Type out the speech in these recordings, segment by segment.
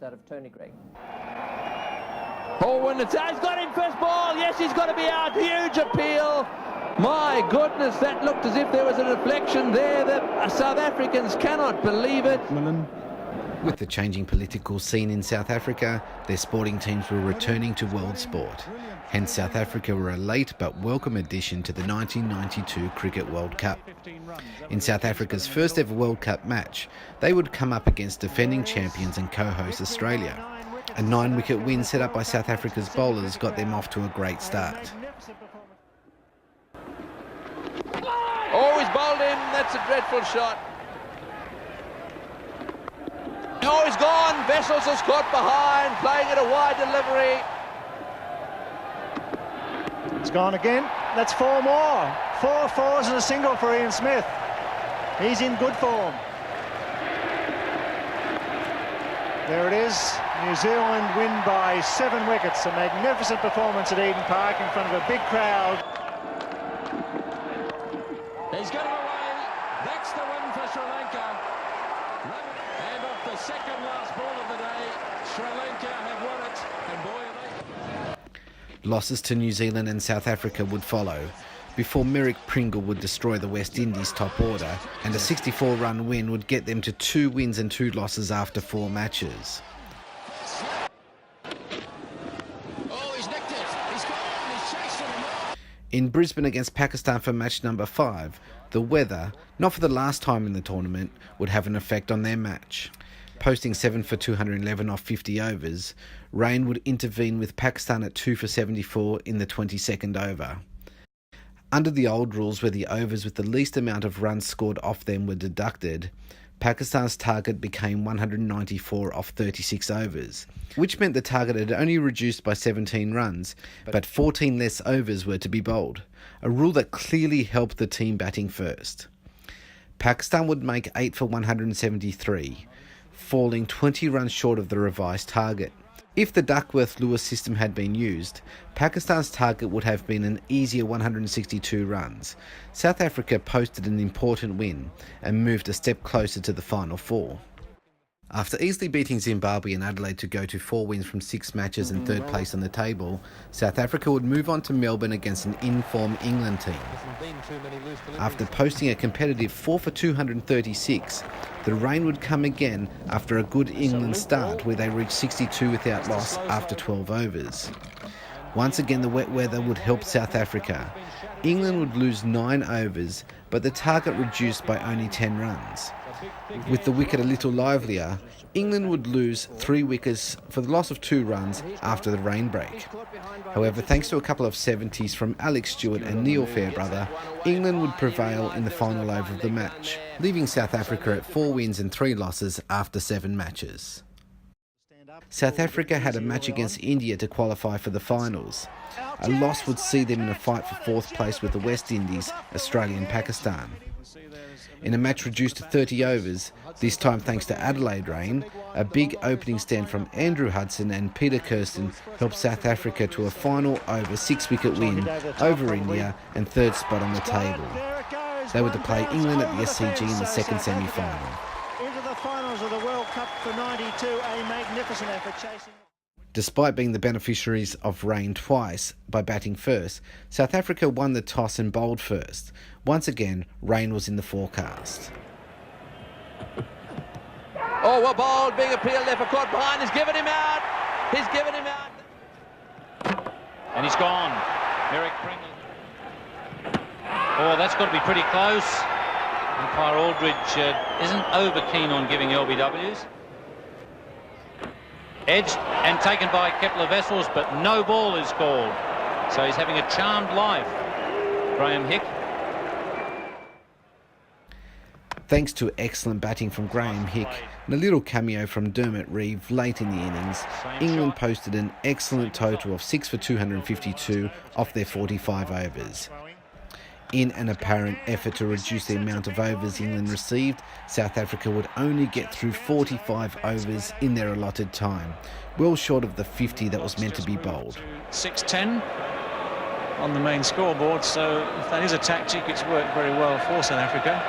out of Tony Greig. Oh, and he's got him first ball. Yes, he's got to be out. Huge appeal. My goodness, that looked as if there was a deflection there. The South Africans cannot believe it. With the changing political scene in South Africa, their sporting teams were returning to world sport. Hence, South Africa were a late but welcome addition to the 1992 Cricket World Cup. In South Africa's first ever World Cup match, they would come up against defending champions and co-host Australia. A 9-wicket win set up by South Africa's bowlers got them off to a great start. Oh, he's bowled him. That's a dreadful shot. Oh, he's gone. Wessels is caught behind, playing it a wide delivery. It's gone again. That's 4 more. 4 fours and a single for Ian Smith. He's in good form. There it is. New Zealand win by 7 wickets. A magnificent performance at Eden Park in front of a big crowd. He's got it away. That's the win for Sri Lanka. And off the second last ball of the day, Sri Lanka have won it. And boy, are they... Losses to New Zealand and South Africa would follow, before Merrick Pringle would destroy the West Indies top order, and a 64-run win would get them to 2 wins and 2 losses after 4 matches. In Brisbane against Pakistan for match number 5, the weather, not for the last time in the tournament, would have an effect on their match. Posting 7 for 211 off 50 overs, rain would intervene with Pakistan at 2 for 74 in the 22nd over. Under the old rules where the overs with the least amount of runs scored off them were deducted, Pakistan's target became 194 off 36 overs, which meant the target had only reduced by 17 runs, but 14 less overs were to be bowled, a rule that clearly helped the team batting first. Pakistan would make 8 for 173, falling 20 runs short of the revised target. If the Duckworth-Lewis system had been used, Pakistan's target would have been an easier 162 runs. South Africa posted an important win and moved a step closer to the final 4. After easily beating Zimbabwe and Adelaide to go to 4 wins from 6 matches and 3rd place on the table, South Africa would move on to Melbourne against an in-form England team. After posting a competitive 4 for 236, the rain would come again after a good England start where they reached 62 without loss after 12 overs. Once again, the wet weather would help South Africa. England would lose 9 overs, but the target reduced by only 10 runs. With the wicket a little livelier, England would lose 3 wickets for the loss of 2 runs after the rain break. However, thanks to a couple of 70s from Alex Stewart and Neil Fairbrother, England would prevail in the final over of the match, leaving South Africa at 4 wins and 3 losses after 7 matches. South Africa had a match against India to qualify for the finals. A loss would see them in a fight for 4th place with the West Indies, Australia and Pakistan. In a match reduced to 30 overs, this time thanks to Adelaide rain, a big opening stand from Andrew Hudson and Peter Kirsten helped South Africa to a final over 6-wicket win over India and 3rd spot on the table. They were to play England at the SCG in the 2nd semi-final. Into the finals of the World Cup for 92, a magnificent effort chasing... Despite being the beneficiaries of rain twice by batting first, South Africa won the toss and bowled first. Once again, rain was in the forecast. Oh, well bowled, being appealed there for caught behind. He's given him out. He's given him out. And he's gone. Merrick Pringle. Oh, that's got to be pretty close. Umpire Aldridge isn't over keen on giving LBWs. Edged and taken by Kepler Wessels, but no ball is called. So he's having a charmed life, Graham Hick. Thanks to excellent batting from Graham Hick and a little cameo from Dermot Reeve late in the innings, England posted an excellent total of 6 for 252 off their 45 overs. In an apparent effort to reduce the amount of overs England received, South Africa would only get through 45 overs in their allotted time, well short of the 50 that was meant to be bowled. 6-10 on the main scoreboard, so if that is a tactic, it's worked very well for South Africa.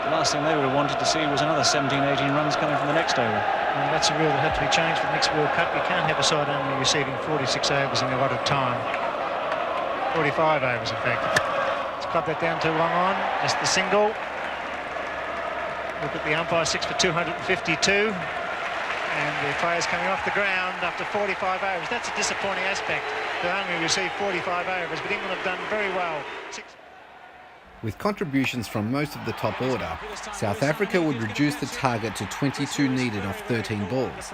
The last thing they would have wanted to see was another 17-18 runs coming from the next over. Now, that's a rule that had to be changed for the next World Cup. You can't have a side only receiving 46 overs in a lot of time. 45 overs, in fact. Let's club that down to long on. Just the single. Look at the umpire, 6 for 252. And the players coming off the ground after 45 overs. That's a disappointing aspect. They only received 45 overs, but England have done very well. With contributions from most of the top order, South Africa would reduce the target to 22 needed off 13 balls.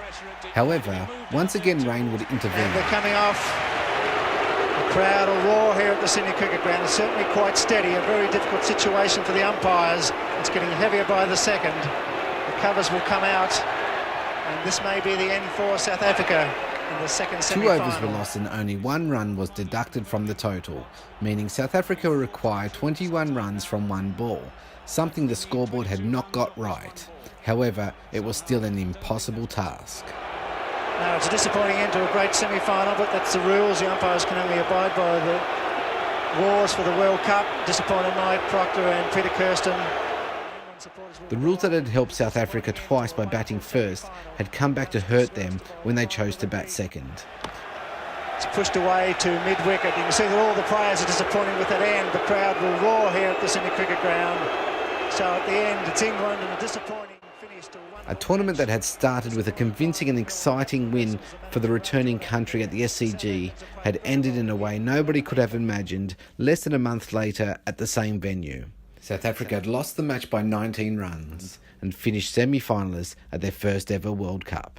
However, once again rain would intervene. And they're coming off. The crowd will roar here at the Sydney Cricket Ground. It's certainly quite steady, a very difficult situation for the umpires. It's getting heavier by the second. The covers will come out, and this may be the end for South Africa in the second semi-final. 2 overs were lost and only 1 run was deducted from the total, meaning South Africa will require 21 runs from 1 ball, something the scoreboard had not got right. However, it was still an impossible task. Now, it's a disappointing end to a great semi-final, but that's the rules. The umpires can only abide by the laws for the World Cup. Disappointed Mike Proctor and Peter Kirsten. The rules that had helped South Africa twice by batting first had come back to hurt them when they chose to bat second. It's pushed away to mid-wicket. You can see that all the players are disappointed with that end. The crowd will roar here at the Sydney Cricket Ground. So at the end, it's England and a disappointing finish to A tournament that had started with a convincing and exciting win for the returning country at the SCG had ended in a way nobody could have imagined less than a month later at the same venue. South Africa had lost the match by 19 runs and finished semi-finalists at their first ever World Cup.